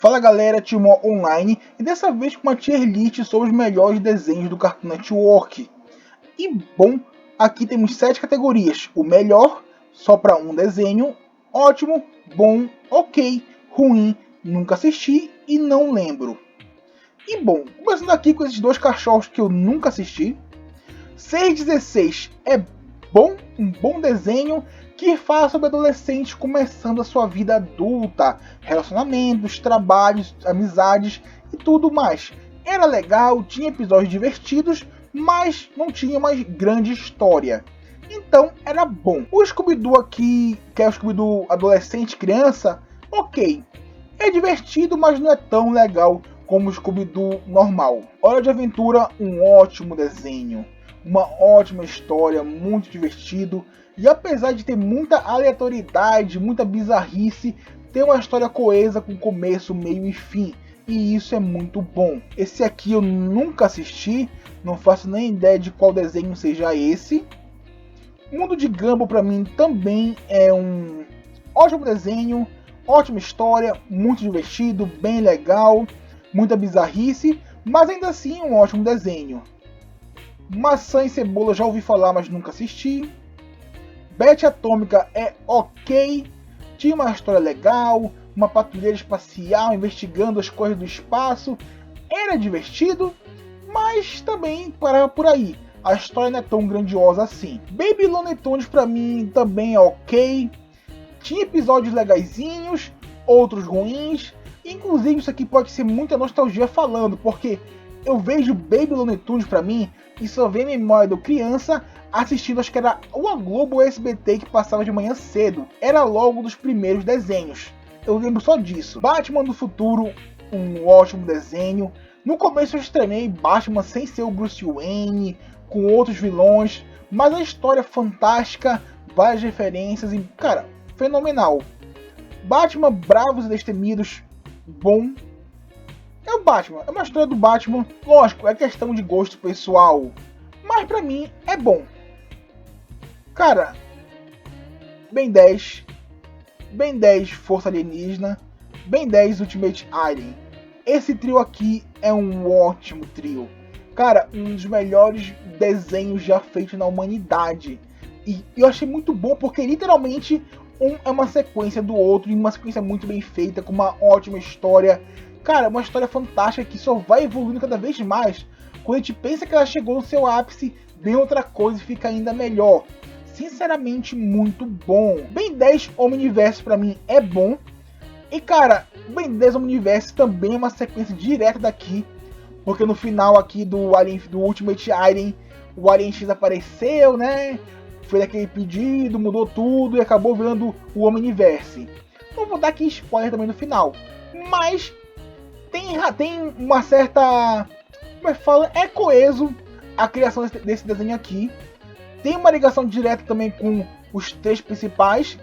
Fala galera, Timó Online, e dessa vez com uma tier list sobre os melhores desenhos do Cartoon Network. E bom, aqui temos 7 categorias: o melhor, só para um desenho, ótimo, bom, ok, ruim, nunca assisti e não lembro. E bom, começando aqui com esses dois cachorros que eu nunca assisti. 616 é bom, um bom desenho que fala sobre adolescentes começando a sua vida adulta, relacionamentos, trabalhos, amizades e tudo mais. Era legal, tinha episódios divertidos, mas não tinha uma grande história. Então era bom. O Scooby-Doo aqui, que é o Scooby-Doo adolescente, criança, ok. É divertido, mas não é tão legal como o Scooby-Doo normal. Hora de Aventura, um ótimo desenho. Uma ótima história, muito divertido. E apesar de ter muita aleatoriedade, muita bizarrice, tem uma história coesa com começo, meio e fim. E isso é muito bom. Esse aqui eu nunca assisti, não faço nem ideia de qual desenho seja esse. Mundo de Gumball pra mim também é um ótimo desenho, ótima história, muito divertido, bem legal, muita bizarrice, mas ainda assim um ótimo desenho. Maçã e Cebola já ouvi falar, mas nunca assisti. Betty Atômica é ok, tinha uma história legal, uma patrulheira espacial investigando as coisas do espaço, era divertido, mas também parava por aí. A história não é tão grandiosa assim. Baby Looney Tunes pra mim também é ok, tinha episódios legaisinhos, outros ruins, inclusive isso aqui pode ser muita nostalgia falando, porque eu vejo Baby Looney Tunes pra mim e só vem memória de criança assistindo, acho que era o Globo ou SBT que passava de manhã cedo. Era logo dos primeiros desenhos. Eu lembro só disso. Batman do Futuro, um ótimo desenho. No começo eu estranhei Batman sem ser o Bruce Wayne, com outros vilões, mas a história fantástica, várias referências e, cara, fenomenal. Batman Bravos e Destemidos, bom. É o Batman, é uma história do Batman, lógico, é questão de gosto pessoal, mas pra mim é bom. Cara, Ben 10 Força Alienígena, Ben 10 Ultimate Alien. Esse trio aqui é um ótimo trio. Cara, um dos melhores desenhos já feitos na humanidade. E eu achei muito bom porque literalmente um é uma sequência do outro, e uma sequência muito bem feita, com uma ótima história. Cara, uma história fantástica que só vai evoluindo cada vez mais. Quando a gente pensa que ela chegou no seu ápice, vem outra coisa e fica ainda melhor. Sinceramente, muito bom. Ben 10 Omniverse pra mim é bom. E cara, Ben 10 Omniverse também é uma sequência direta daqui. Porque no final aqui do Ultimate Alien, o Alien X apareceu, né? Fez aquele pedido, mudou tudo e acabou virando o Omniverse. Não vou dar aqui spoiler também no final. Mas tem uma certa... como é que fala? É coeso a criação desse desenho aqui. Tem uma ligação direta também com os 3 principais.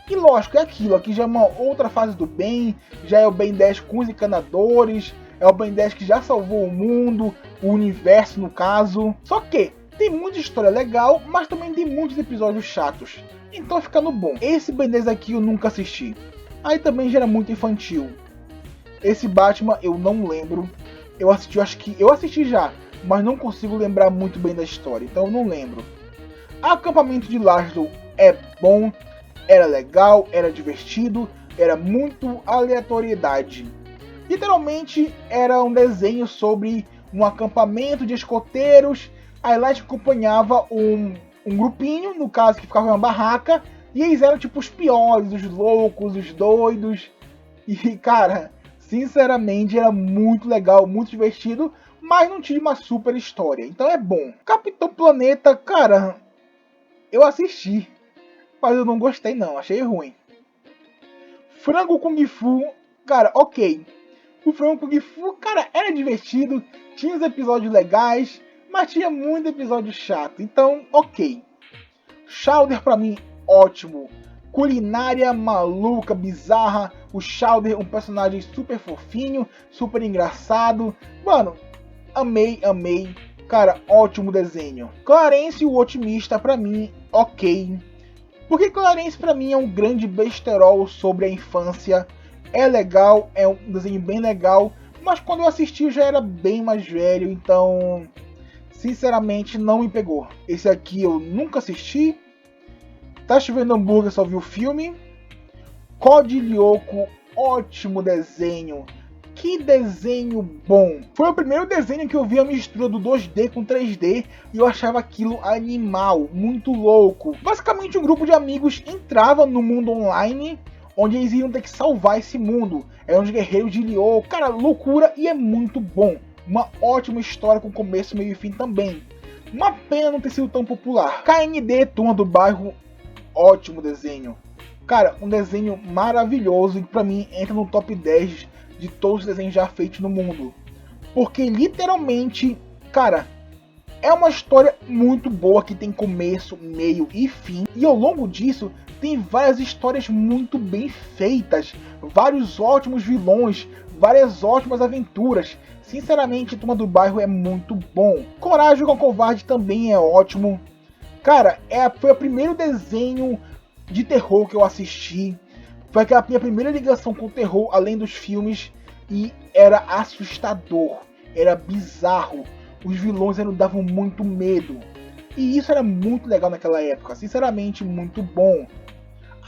E lógico, é aquilo. Aqui já é uma outra fase do Ben. Já é o Ben 10 com os encanadores. É o Ben 10 que já salvou o mundo. O universo, no caso. Só que tem muita história legal, mas também tem muitos episódios chatos. Então fica no bom. Esse Ben 10 aqui eu nunca assisti. Aí também já era muito infantil. Esse Batman eu não lembro. Eu assisti já, mas não consigo lembrar muito bem da história, então eu não lembro. Acampamento de Laszlo é bom, era legal, era divertido, era muito aleatoriedade. Literalmente era um desenho sobre um acampamento de escoteiros. Aí lá a gente acompanhava um grupinho, no caso que ficava em uma barraca, e eles eram tipo os piores, os loucos, os doidos. E cara, sinceramente era muito legal, muito divertido, mas não tinha uma super história, então é bom. Capitão Planeta, cara, eu assisti, mas eu não gostei não, achei ruim. Frango Kung Fu, cara, ok. O Frango Kung Fu, cara, era divertido, tinha os episódios legais, mas tinha muito episódio chato, então ok. Chowder pra mim, ótimo. Culinária maluca, bizarra. O Chowder, um personagem super fofinho, super engraçado. Mano, amei. Cara, ótimo desenho. Clarence o Otimista, pra mim, ok. Porque Clarence pra mim é um grande besterol sobre a infância. É legal, é um desenho bem legal, mas quando eu assisti eu já era bem mais velho, então sinceramente não me pegou. Esse aqui eu nunca assisti. Tá Chovendo Hambúrguer, só vi o filme. Code Lyoko, ótimo desenho. Que desenho bom! Foi o primeiro desenho que eu vi a mistura do 2D com 3D e eu achava aquilo animal, muito louco. Basicamente um grupo de amigos entrava no mundo online, onde eles iam ter que salvar esse mundo. Eram os guerreiros de Lyoko. Cara, loucura, e é muito bom. Uma ótima história com começo, meio e fim também. Uma pena não ter sido tão popular. KND, Turma do Bairro, ótimo desenho. Cara, um desenho maravilhoso e pra mim entra no top 10 de todos os desenhos já feitos no mundo. Porque literalmente, cara, é uma história muito boa que tem começo, meio e fim. E ao longo disso tem várias histórias muito bem feitas, vários ótimos vilões, várias ótimas aventuras. Sinceramente, Turma do Bairro é muito bom. Coragem com a Covarde também é ótimo. Cara, foi o primeiro desenho de terror que eu assisti. Foi aquela minha primeira ligação com o terror, além dos filmes, e era assustador, era bizarro. Os vilões davam muito medo. E isso era muito legal naquela época, sinceramente muito bom.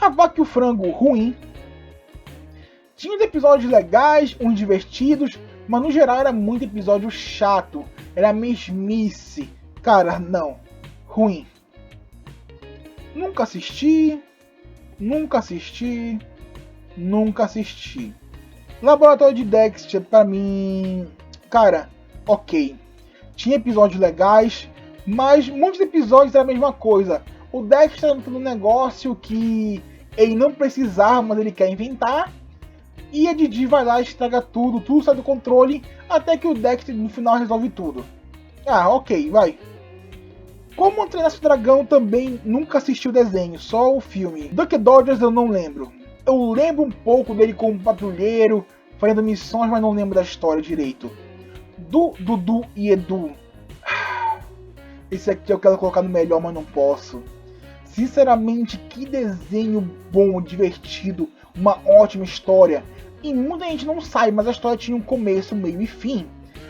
A Vaca e o Frango, ruim. Tinha uns episódios legais, uns divertidos, mas no geral era muito episódio chato, era mesmice. Cara, não, ruim. Nunca assisti. Laboratório de Dexter, pra mim, cara, ok. Tinha episódios legais, mas muitos episódios era a mesma coisa. O Dexter entra num negócio que ele não precisava, mas ele quer inventar. E a Didi vai lá e estraga tudo sai do controle, até que o Dexter no final resolve tudo. Ah, ok, vai. Como Treinar Seu Dragão também nunca assisti o desenho, só o filme. Duck Dodgers eu não lembro. Eu lembro um pouco dele como patrulheiro, fazendo missões, mas não lembro da história direito. Dudu e Edu. Esse aqui eu quero colocar no melhor, mas não posso. Sinceramente, que desenho bom, divertido, uma ótima história. E muita gente não sabe, mas a história tinha um começo, meio e fim.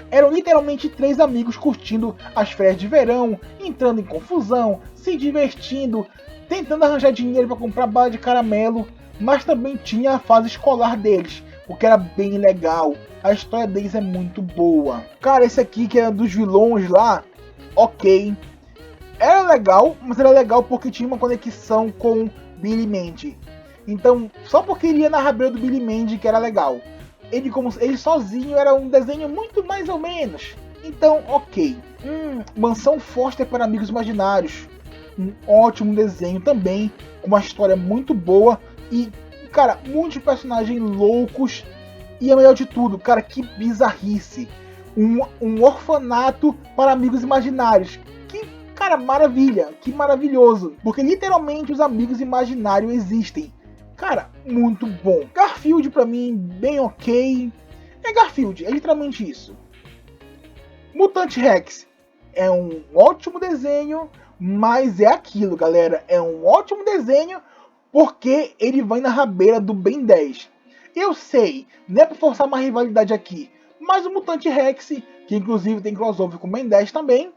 Eram literalmente 3 amigos curtindo as férias de verão, entrando em confusão, se divertindo, tentando arranjar dinheiro para comprar bala de caramelo, mas também tinha a fase escolar deles, o que era bem legal. A história deles é muito boa. Cara, esse aqui que é dos vilões lá, ok. Era legal, mas era legal porque tinha uma conexão com Billy Mandy. Então, só porque ele ia na rabeira do Billy Mandy que era legal. Ele sozinho era um desenho muito mais ou menos. Então, ok. Mansão Foster para Amigos Imaginários. Um ótimo desenho também, com uma história muito boa e, cara, muitos personagens loucos. E a melhor de tudo, cara, que bizarrice. Um orfanato para amigos imaginários. Que, cara, maravilha, que maravilhoso. Porque literalmente os amigos imaginários existem. Cara, muito bom. Garfield pra mim, bem ok. É Garfield, é literalmente isso. Mutante Rex é um ótimo desenho, mas é aquilo, galera. É um ótimo desenho porque ele vai na rabeira do Ben 10. Eu sei, não é pra forçar uma rivalidade aqui, mas o Mutante Rex, que inclusive tem crossover com o Ben 10 também,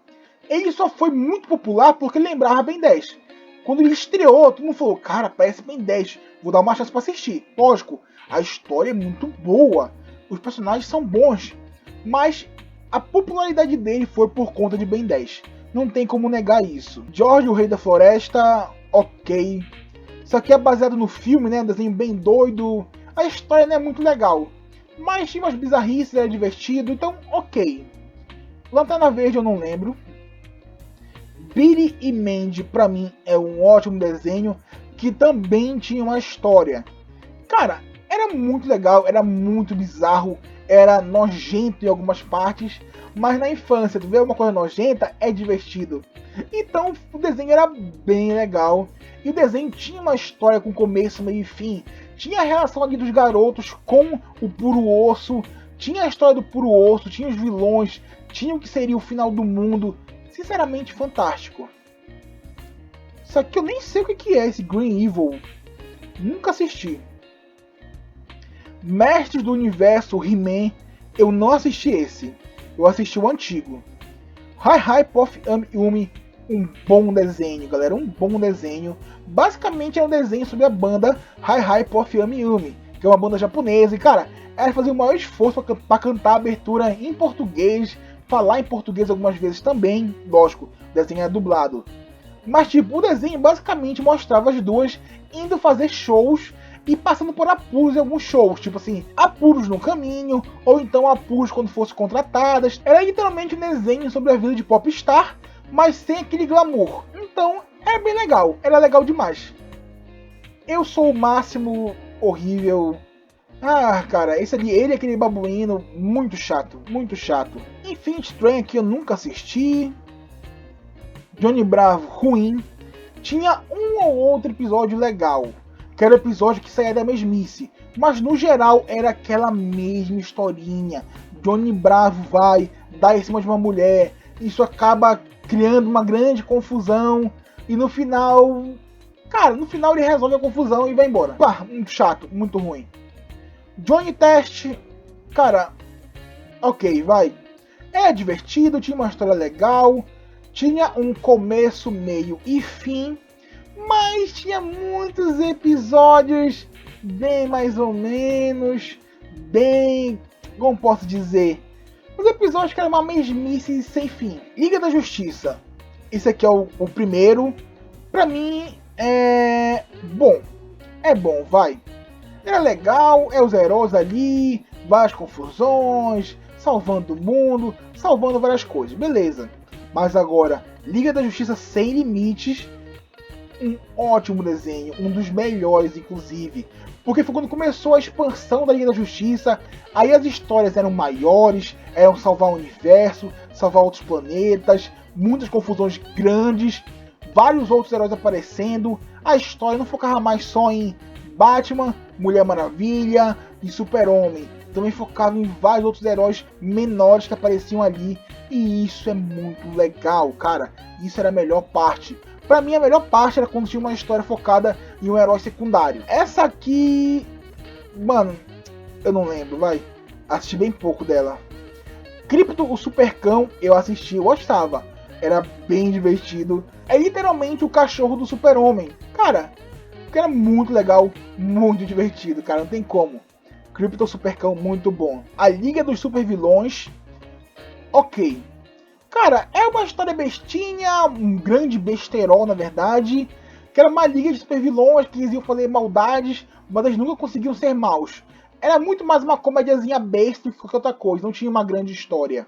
ele só foi muito popular porque lembrava Ben 10. Quando ele estreou, todo mundo falou, cara, parece Ben 10, vou dar uma chance pra assistir. Lógico, a história é muito boa, os personagens são bons, mas a popularidade dele foi por conta de Ben 10. Não tem como negar isso. George, o Rei da Floresta, ok. Isso aqui é baseado no filme, né, um desenho bem doido. A história não é muito legal, mas tinha umas bizarrices, era divertido, então ok. Lanterna Verde eu não lembro. Billy e Mandy, pra mim, é um ótimo desenho que também tinha uma história. Cara, era muito legal, era muito bizarro, era nojento em algumas partes, mas na infância, tu vê uma coisa nojenta, é divertido. Então o desenho era bem legal, e o desenho tinha uma história com começo, meio e fim. Tinha a relação ali dos garotos com o Puro Osso, tinha a história do Puro Osso, tinha os vilões, tinha o que seria o final do mundo. Sinceramente, fantástico. Isso aqui eu nem sei o que é, esse Green Evil. Nunca assisti. Mestres do Universo, He-Man, eu não assisti esse. Eu assisti o antigo. Hi-Hi Puff Yumi, um bom desenho, galera, um bom desenho. Basicamente é um desenho sobre a banda Hi-Hi Puff Yumi, que é uma banda japonesa. E, cara, ela fazia o maior esforço para cantar a abertura em português, falar em português algumas vezes também. Lógico, o desenho é dublado. Mas, tipo, o desenho basicamente mostrava as duas indo fazer shows e passando por apuros em alguns shows, tipo assim, apuros no caminho, ou então apuros quando fossem contratadas. Era literalmente um desenho sobre a vida de popstar, mas sem aquele glamour. Então, era bem legal, era legal demais. Eu sou o máximo horrível. Ah, cara, esse ali, ele é aquele babuíno, muito chato, muito chato. Enfim, estranho que eu nunca assisti. Johnny Bravo, ruim. Tinha um ou outro episódio legal, que era o episódio que saía da mesmice, mas no geral era aquela mesma historinha. Johnny Bravo vai dar em cima de uma mulher, isso acaba criando uma grande confusão, e no final, cara, no final ele resolve a confusão e vai embora. Pá, muito chato, muito ruim. Johnny Test, cara, ok, vai. É divertido, tinha uma história legal, tinha um começo, meio e fim, mas tinha muitos episódios bem mais ou menos, bem, como posso dizer, os episódios que eram uma mesmice sem fim. Liga da Justiça, esse aqui é o primeiro, pra mim é bom, vai. Era legal, é os heróis ali, várias confusões, salvando o mundo, salvando várias coisas, beleza. Mas agora, Liga da Justiça Sem Limites, um ótimo desenho, um dos melhores inclusive, porque foi quando começou a expansão da Liga da Justiça, aí as histórias eram maiores, eram salvar o universo, salvar outros planetas, muitas confusões grandes, vários outros heróis aparecendo, a história não focava mais só em Batman, Mulher Maravilha e Super-Homem, também focava em vários outros heróis menores que apareciam ali, e isso é muito legal, cara, isso era a melhor parte. Pra mim a melhor parte era quando tinha uma história focada em um herói secundário. Essa aqui, mano, eu não lembro, vai, assisti bem pouco dela. Krypto, o Supercão, eu assisti, eu gostava, era bem divertido. É literalmente o cachorro do Super-Homem, cara, que era muito legal, muito divertido, cara, não tem como. Krypto Supercão, muito bom. A Liga dos Super Vilões, ok. Cara, é uma história bestinha, um grande besterol na verdade, que era uma liga de super vilões que iam fazer maldades, mas eles nunca conseguiam ser maus. Era muito mais uma comediazinha besta do que qualquer outra coisa, não tinha uma grande história.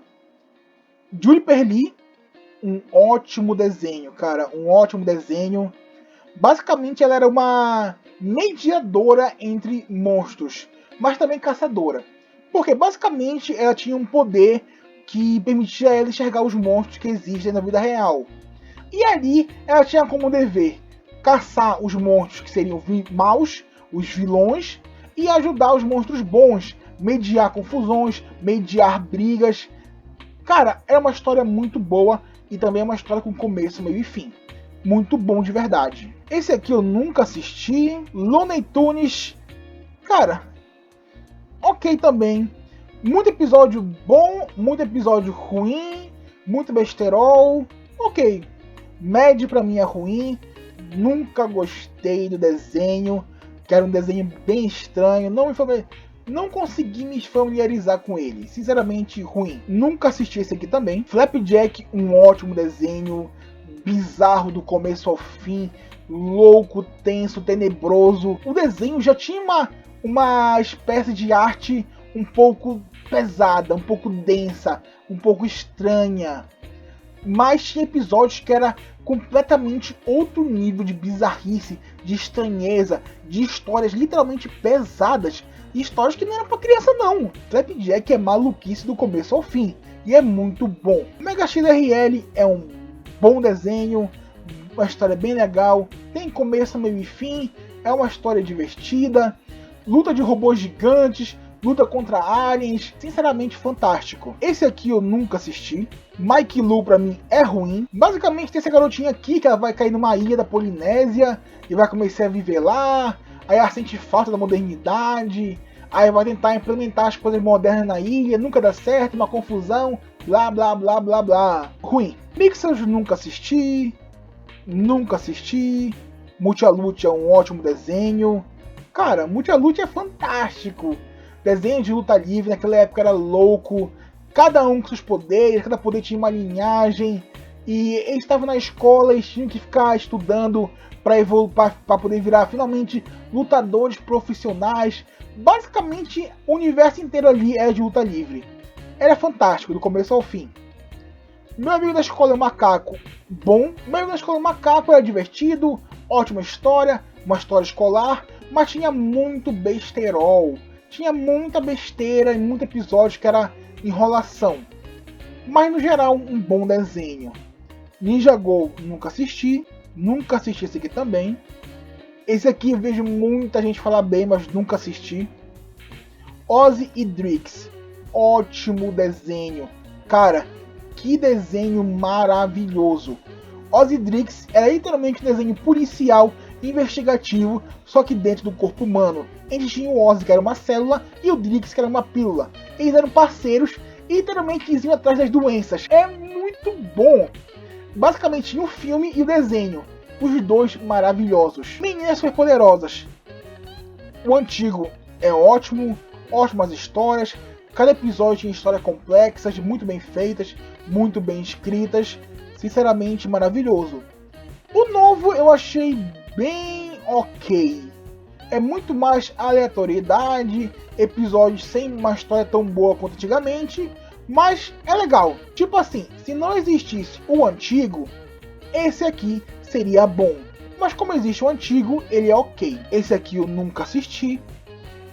Juniper Lee, um ótimo desenho, cara, um ótimo desenho. Basicamente ela era uma mediadora entre monstros, mas também caçadora. Porque basicamente ela tinha um poder que permitia ela enxergar os monstros que existem na vida real. E ali ela tinha como dever caçar os monstros que seriam maus, os vilões, e ajudar os monstros bons, mediar confusões, mediar brigas. Cara, era uma história muito boa e também é uma história com começo, meio e fim. Muito bom de verdade. Esse aqui eu nunca assisti. Looney Tunes, cara, ok também. Muito episódio bom, muito episódio ruim, muito besterol, ok. Mad pra mim é ruim, nunca gostei do desenho, que era um desenho bem estranho, não consegui me familiarizar com ele, sinceramente ruim. Nunca assisti esse aqui também. Flapjack, um ótimo desenho, bizarro do começo ao fim, louco, tenso, tenebroso. O desenho já tinha uma espécie de arte um pouco pesada, um pouco densa, um pouco estranha. Mas tinha episódios que era completamente outro nível de bizarrice, de estranheza, de histórias literalmente pesadas. E histórias que não eram pra criança não. Flapjack é maluquice do começo ao fim. E é muito bom. Mega XRL é um bom desenho, uma história bem legal. Tem começo, meio e fim. É uma história divertida. Luta de robôs gigantes, luta contra aliens, sinceramente fantástico. Esse aqui eu nunca assisti. Mike Lu pra mim é ruim. Basicamente tem essa garotinha aqui que ela vai cair numa ilha da Polinésia e vai começar a viver lá. Aí ela sente falta da modernidade. aí vai tentar implementar as coisas modernas na ilha, nunca dá certo, uma confusão, blá blá blá blá blá. Ruim. Mixers nunca assisti. Multialute é um ótimo desenho. Cara, Multialute é fantástico. Desenho de luta livre naquela época era louco. Cada um com seus poderes, cada poder tinha uma linhagem. E eles estavam na escola e tinham que ficar estudando para poder virar finalmente lutadores profissionais. Basicamente, o universo inteiro ali é de luta livre. Era fantástico, do começo ao fim. Meu amigo da escola é um macaco bom. Meu amigo da escola é um macaco, era divertido, ótima história, uma história escolar, mas tinha muito besterol. Tinha muita besteira e muito episódio que era enrolação. Mas no geral, um bom desenho. Ninja Go nunca assisti esse aqui também. Esse aqui eu vejo muita gente falar bem, mas nunca assisti. Ozzy e Drix, ótimo desenho. Cara, que desenho maravilhoso. Ozzy Drix era literalmente um desenho policial investigativo, só que dentro do corpo humano. A gente tinha o Ozzy, que era uma célula, e o Drix, que era uma pílula. Eles eram parceiros e literalmente iam atrás das doenças. É muito bom. Basicamente tinha o filme e o desenho. Os dois maravilhosos. Meninas Superpoderosas. O antigo é ótimo, ótimas histórias. Cada episódio tinha histórias complexas, muito bem feitas, muito bem escritas. Sinceramente, maravilhoso. O novo eu achei bem ok. É muito mais aleatoriedade, episódios sem uma história tão boa quanto antigamente, mas é legal. Tipo assim, se não existisse o antigo, esse aqui seria bom. Mas como existe o antigo, ele é ok. Esse aqui eu nunca assisti.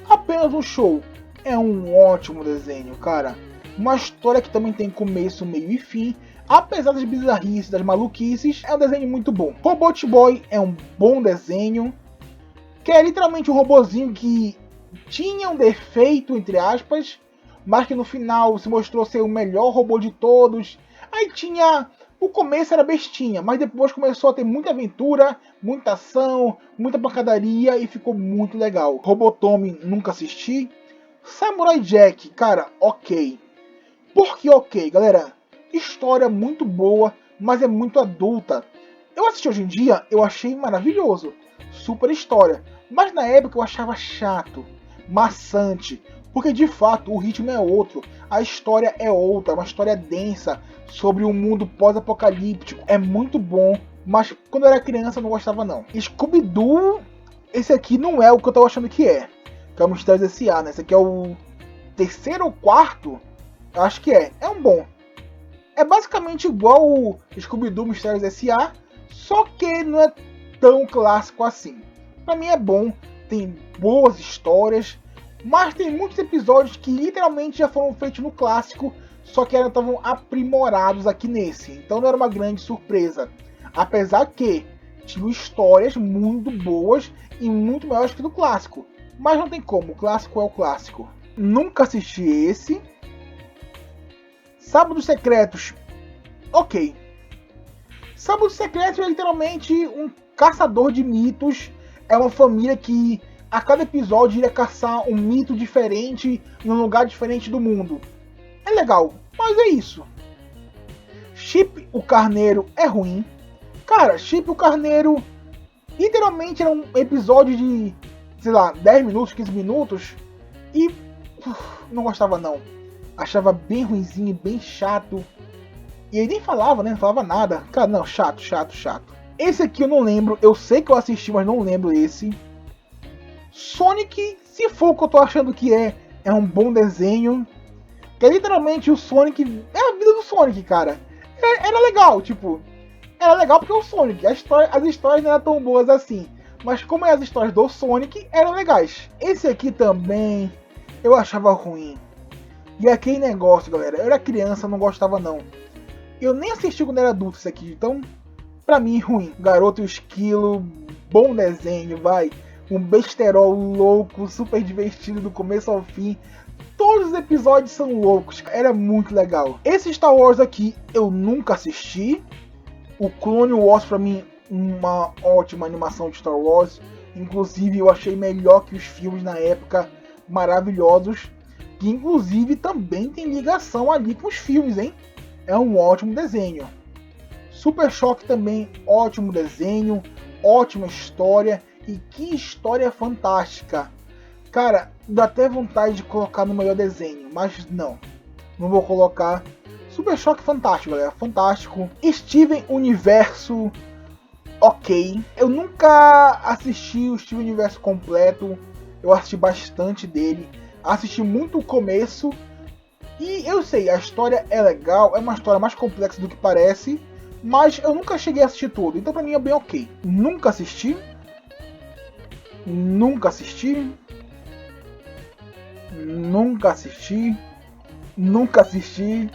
Apenas um show. É um ótimo desenho, cara. Uma história que também tem começo, meio e fim. Apesar das bizarrices, das maluquices, é um desenho muito bom. Robot Boy é um bom desenho. Que é literalmente um robozinho que tinha um defeito, entre aspas, mas que no final se mostrou ser o melhor robô de todos. Aí tinha... O começo era bestinha, mas depois começou a ter muita aventura, muita ação, muita pancadaria e ficou muito legal. Robotommy nunca assisti. Samurai Jack, cara, ok. Por que ok, galera? História muito boa, mas é muito adulta. Eu assisti hoje em dia, eu achei maravilhoso. Super história. Mas na época eu achava chato, maçante. Porque de fato o ritmo é outro, a história é outra, uma história densa sobre um mundo pós-apocalíptico. É muito bom, mas quando eu era criança eu não gostava não. Scooby-Doo, esse aqui não é o que eu tô achando que é o Mistérios S.A., né? Esse aqui é o terceiro ou quarto, eu acho que é. É um bom. É basicamente igual o Scooby-Doo Mistérios S.A., só que não é tão clássico assim. Pra mim é bom, tem boas histórias, mas tem muitos episódios que literalmente já foram feitos no clássico, só que ainda estavam aprimorados aqui nesse. Então não era uma grande surpresa. Apesar que tinham histórias muito boas e muito maiores que do clássico. Mas não tem como, o clássico é o clássico. Nunca assisti esse. Sábados Secretos, ok. Sábados Secretos é literalmente um caçador de mitos. É uma família que a cada episódio iria caçar um mito diferente em um lugar diferente do mundo. É legal, mas é isso. Chip o Carneiro é ruim. Cara, Chip o Carneiro literalmente era um episódio de, sei lá, 10 minutos, 15 minutos. E não gostava não. Achava bem ruinzinho, bem chato. E ele nem falava, né? Não falava nada. Cara, não, chato. Esse aqui eu não lembro. Eu sei que eu assisti, mas não lembro esse. Sonic, se for o que eu tô achando que é um bom desenho. Que é literalmente o Sonic. É a vida do Sonic, cara. Era legal, tipo. Era legal porque é o Sonic. As histórias não eram tão boas assim. Mas como é as histórias do Sonic, eram legais. Esse aqui também eu achava ruim. E aquele negócio, galera. Eu era criança, não gostava não. Eu nem assisti quando era adulto isso aqui. Então, pra mim, ruim. Garoto e o Esquilo, bom desenho, vai. Um besterol louco, super divertido do começo ao fim. Todos os episódios são loucos, era muito legal. Esse Star Wars aqui eu nunca assisti. O Clone Wars pra mim, uma ótima animação de Star Wars. Inclusive eu achei melhor que os filmes na época. maravilhosos, que inclusive também tem ligação ali com os filmes, hein? É um ótimo desenho. Super Choque também, ótimo desenho, ótima história, e que história fantástica. Cara, dá até vontade de colocar no melhor desenho, mas não vou colocar. Super Choque fantástico, galera, fantástico. Steven Universo, ok. Eu nunca assisti o Steven Universo completo, eu assisti bastante dele, assisti muito o começo, e eu sei, a história é legal, é uma história mais complexa do que parece, mas eu nunca cheguei a assistir tudo, então pra mim é bem ok. Nunca assisti. Nunca assisti. Nunca assisti. Nunca assisti.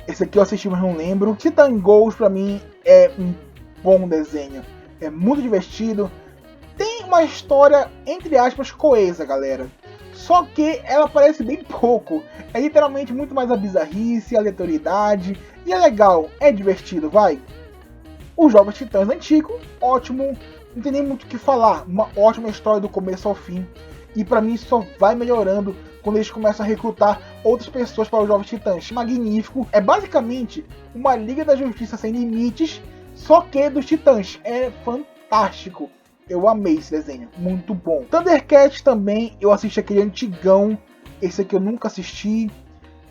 Esse aqui eu assisti, mas não lembro. Titan Ghost pra mim é um bom desenho. É muito divertido. Tem uma história, entre aspas, coesa, galera. Só que ela aparece bem pouco. É literalmente muito mais a bizarrice, a aleatoriedade. E é legal, é divertido, vai. Os Jovens Titãs antigo, ótimo. Não tem nem muito o que falar. Uma ótima história do começo ao fim. E pra mim só vai melhorando quando eles começam a recrutar outras pessoas para os Jovens Titãs. Magnífico. É basicamente uma Liga da Justiça sem limites, só que dos Titãs. É fantástico. Eu amei esse desenho. Muito bom. Thundercats também. Eu assisti aquele antigão. Esse aqui eu nunca assisti.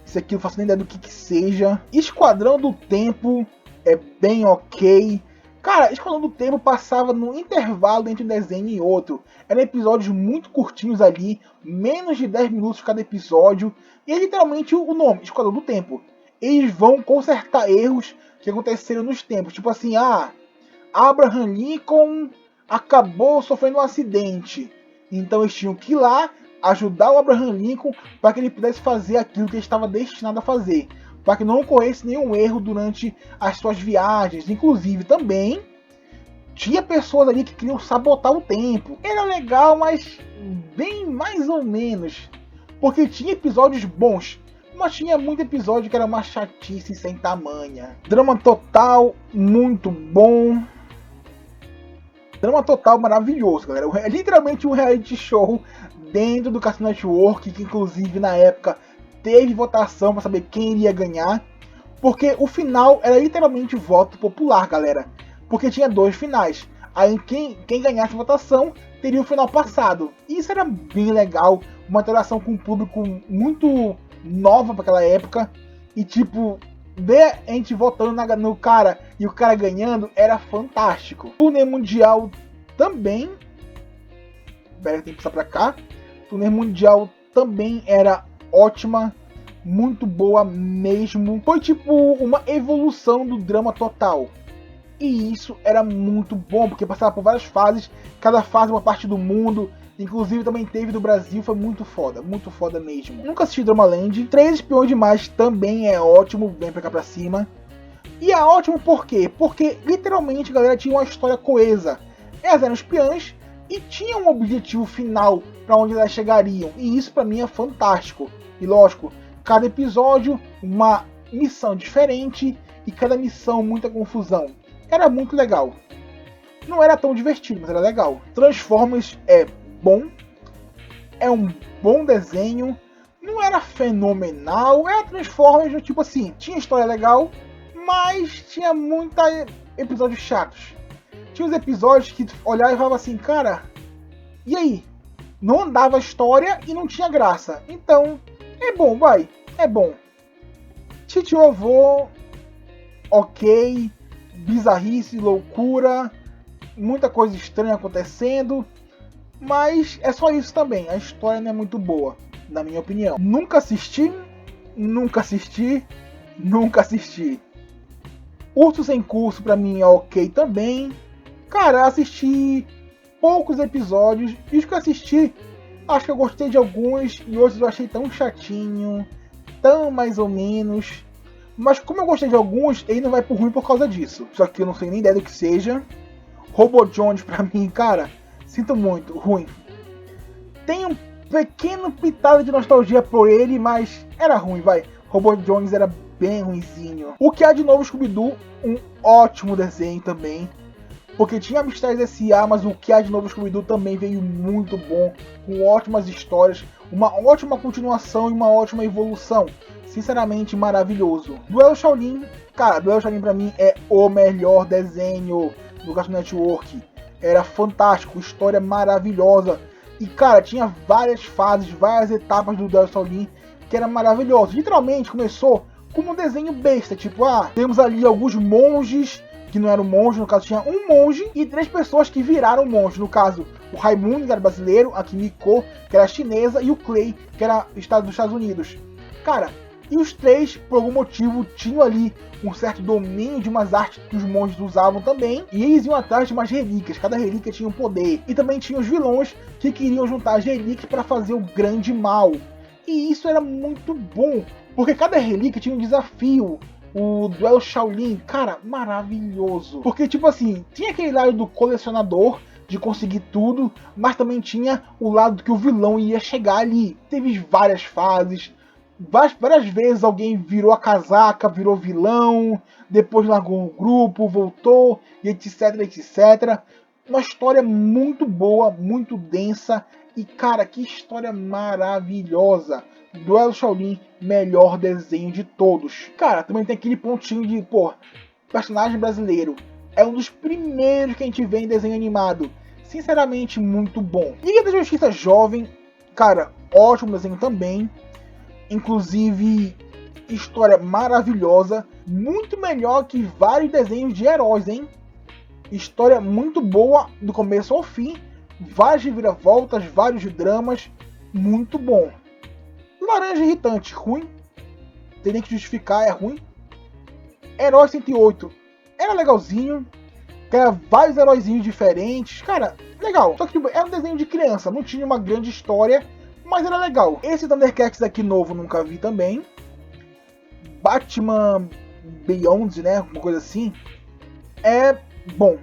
Esse aqui eu não faço nem ideia do que seja. Esquadrão do Tempo é bem ok. Cara, Esquadrão do Tempo passava no intervalo entre um desenho e outro. Eram episódios muito curtinhos ali, menos de 10 minutos cada episódio. E é literalmente o nome, Esquadrão do Tempo. Eles vão consertar erros que aconteceram nos tempos. Tipo assim, Abraham Lincoln acabou sofrendo um acidente. Então eles tinham que ir lá ajudar o Abraham Lincoln para que ele pudesse fazer aquilo que ele estava destinado a fazer, para que não ocorresse nenhum erro durante as suas viagens. Inclusive também tinha pessoas ali que queriam sabotar o tempo. Era legal, mas bem mais ou menos, porque tinha episódios bons, mas tinha muito episódio que era uma chatice sem tamanha. Drama Total, muito bom. Drama Total maravilhoso, galera. É literalmente um reality show dentro do Cartoon Network, que inclusive na época teve votação para saber quem iria ganhar, porque o final era literalmente voto popular, galera. Porque tinha 2 finais. Aí quem ganhasse a votação teria o final passado. E isso era bem legal, uma interação com o público muito nova para aquela época. E tipo, ver a gente votando no cara e o cara ganhando era fantástico. Turnê Mundial também. Pera, tem que passar pra cá. Turnê Mundial também era ótima, muito boa mesmo. Foi tipo uma evolução do Drama Total. E isso era muito bom, porque passava por várias fases, cada fase uma parte do mundo. Inclusive também teve do Brasil, foi muito foda mesmo. Nunca assisti Dramaland. 3 Espiões Demais também é ótimo, vem pra cá pra cima. E é ótimo por quê? Porque literalmente, galera, tinha uma história coesa. Elas eram espiãs e tinham um objetivo final para onde elas chegariam. E isso pra mim é fantástico. E lógico, cada episódio uma missão diferente e cada missão muita confusão. Era muito legal. Não era tão divertido, mas era legal. Transformers é bom. É um bom desenho. Não era fenomenal. Era Transformers, tipo assim, tinha história legal, mas tinha muitos episódios chatos. Tinha os episódios que tu olhava e falava assim, cara, e aí? Não andava a história e não tinha graça. Então, é bom, vai. É bom. Titio Avô, ok. Bizarrice, loucura. Muita coisa estranha acontecendo. Mas é só isso também. A história não é muito boa, na minha opinião. Nunca assisti. Nunca assisti. Nunca assisti. Urso Sem Curso pra mim é ok também. Cara, assisti poucos episódios. E os que eu assisti, acho que eu gostei de alguns. E outros eu achei tão chatinho. Tão mais ou menos. Mas como eu gostei de alguns, ele não vai por ruim por causa disso. Só que eu não sei nem ideia do que seja. Robo Jones pra mim, cara, sinto muito, ruim. Tem um pequeno pitada de nostalgia por ele, mas era ruim, vai. Robo Jones era bem ruinzinho. O que há de novo Scooby-Doo, um ótimo desenho também. Porque tinha Mistérios S.A., mas o que há de novo Scooby-Doo também veio muito bom. Com ótimas histórias. uma ótima continuação e uma ótima evolução. Sinceramente maravilhoso. Duelo Shaolin, cara, Duelo Shaolin pra mim é o melhor desenho do Cartoon Network. Era fantástico, história maravilhosa. E cara, tinha várias fases, várias etapas do Duelo Shaolin que era maravilhoso. Literalmente começou como um desenho besta, tipo, temos ali alguns monges, que não eram monges, no caso tinha um monge e 3 pessoas que viraram monge, no caso o Raimundo, que era brasileiro, a Kimiko, que era chinesa, e o Clay, que era dos Estados Unidos. Cara, e os 3, por algum motivo, tinham ali um certo domínio de umas artes que os monges usavam também, e eles iam atrás de umas relíquias, cada relíquia tinha um poder, e também tinha os vilões que queriam juntar as relíquias para fazer o grande mal. E isso era muito bom, porque cada relíquia tinha um desafio. O Duelo Shaolin, cara, maravilhoso. Porque, tipo assim, tinha aquele lado do colecionador, de conseguir tudo, mas também tinha o lado que o vilão ia chegar ali. Teve várias fases, várias vezes alguém virou a casaca, virou vilão, depois largou o grupo, voltou, e etc, etc. Uma história muito boa, muito densa, e cara, que história maravilhosa. Duelo Shaolin, melhor desenho de todos. Cara, também tem aquele pontinho de, personagem brasileiro. É um dos primeiros que a gente vê em desenho animado. Sinceramente, muito bom. Liga da Justiça Jovem, cara, ótimo desenho também. Inclusive, história maravilhosa. Muito melhor que vários desenhos de heróis, hein? História muito boa, do começo ao fim. Várias reviravoltas, vários dramas. Muito bom. Laranja Irritante, ruim. Tem nem que justificar, é ruim. Herói 108, era legalzinho. Era vários heróizinhos diferentes. Cara, legal. Só que tipo, era um desenho de criança, não tinha uma grande história, mas era legal. Esse Thundercats aqui novo nunca vi também. Batman Beyond, né? Uma coisa assim. É bom.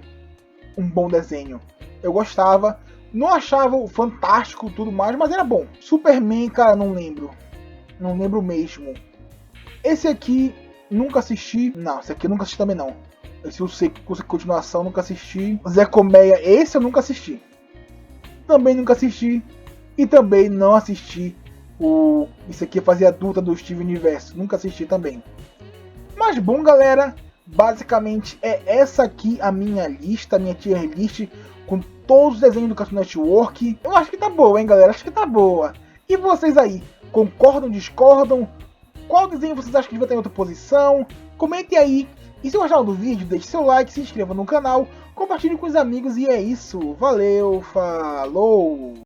Um bom desenho. Eu gostava. Não achava fantástico tudo mais, mas era bom. Superman, cara, não lembro. Não lembro mesmo. Esse aqui, nunca assisti. Não, esse aqui eu nunca assisti também não. Esse continuação, nunca assisti. Zé Colmeia, esse eu nunca assisti. Também nunca assisti. E também não assisti esse aqui fazia adulta do Steven Universo. Nunca assisti também. Mas bom, galera. Basicamente é essa aqui a minha lista, a minha tier list, com todos os desenhos do Cartoon Network. Eu acho que tá boa, hein, galera? Acho que tá boa. E vocês aí, concordam, discordam? Qual desenho vocês acham que devia ter em outra posição? Comentem aí. E se gostaram do vídeo, deixe seu like, se inscreva no canal, compartilhe com os amigos e é isso. Valeu, falou!